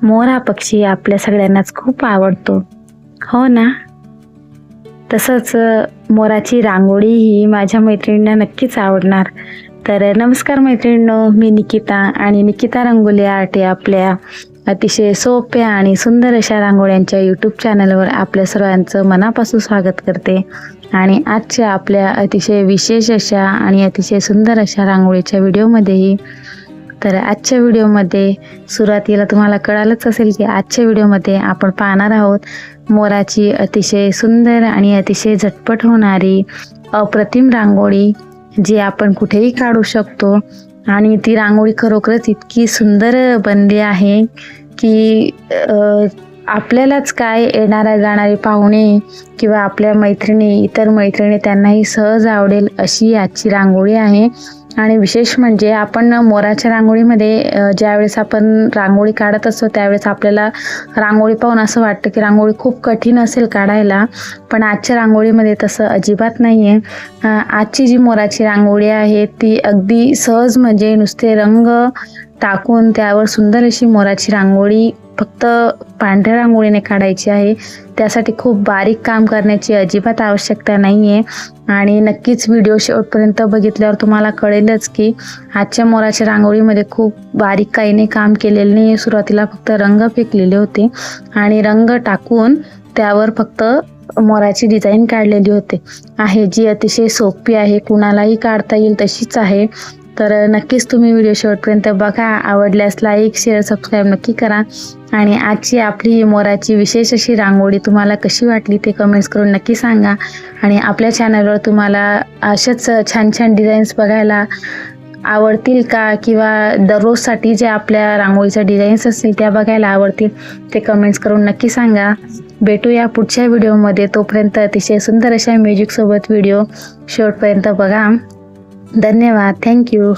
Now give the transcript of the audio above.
मोर हा पक्षी आपल्या सगळ्यांनाच खूप आवडतो, हो ना? तसंच मोराची रांगोळी ही माझ्या मैत्रिणींना नक्कीच आवडणार. तर नमस्कार मैत्रिणींनो, मी निकिता आणि निकिता रंगोली आर्ट या आपल्या अतिशय सोप्या आणि सुंदर अशा रांगोळ्यांच्या यूट्यूब चॅनलवर आपल्या सर्वांचं मनापासून स्वागत करते. आणि आजच्या आपल्या अतिशय विशेष अशा आणि अतिशय सुंदर अशा रांगोळीच्या व्हिडिओमध्येही तर आजच्या व्हिडिओमध्ये सुरुवातीला तुम्हाला कळालंच असेल की आजच्या व्हिडिओमध्ये आपण पाहणार आहोत मोराची अतिशय सुंदर आणि अतिशय झटपट होणारी अप्रतिम रांगोळी, जी आपण कुठेही काढू शकतो. आणि ती रांगोळी खरोखरच इतकी सुंदर बनली आहे की आपल्यालाच काय येणारे जाणारे पाहुणे किंवा आपल्या मैत्रिणी, इतर मैत्रिणी त्यांनाही सहज आवडेल अशी आजची रांगोळी आहे. आणि विशेष म्हणजे आपण मोराच्या रांगोळीमध्ये ज्यावेळेस आपण रांगोळी काढत असतो त्यावेळेस आपल्याला रांगोळी पाहून असं वाटतं की रांगोळी खूप कठीण असेल काढायला, पण आजच्या रांगोळीमध्ये तसं अजिबात नाही आहे. आजची जी मोराची रांगोळी आहे ती अगदी सहज, म्हणजे नुसते रंग टाकून त्यावर सुंदर अशी मोराची रांगोळी फक्त पांढऱ्या रांगोळीने काढायची आहे. त्यासाठी खूप बारीक काम करण्याची अजिबात आवश्यकता नाही आहे. आणि नक्कीच व्हिडिओ शेवटपर्यंत बघितल्यावर तुम्हाला कळेलच की आजच्या मोराच्या रांगोळीमध्ये खूप बारीक काही नाही काम केलेलं नाही. सुरुवातीला फक्त रंग फेकलेले होते आणि रंग टाकून त्यावर फक्त मोराची डिझाईन काढलेली आहे, जी अतिशय सोपी आहे, कुणालाही काढता येईल तशीच आहे. तर नक्कीच तुम्ही व्हिडिओ शेवटपर्यंत बघा. आवडल्यास लाईक, शेअर, सबस्क्राईब नक्की करा. आणि आजची आपली मोराची विशेष अशी रांगोळी तुम्हाला कशी वाटली ते कमेंट्स करून नक्की सांगा. आणि आपल्या चॅनलवर तुम्हाला अशाच छान छान डिझाईन्स बघायला आवडतील का, किंवा दररोजसाठी जे आपल्या रांगोळीच्या डिझाईन्स असतील त्या बघायला आवडतील ते कमेंट्स करून नक्की सांगा. भेटूया पुढच्या व्हिडिओमध्ये. तोपर्यंत अतिशय सुंदर अशा म्युझिकसोबत व्हिडिओ शेवटपर्यंत बघा. धन्यवाद. थँक्यू.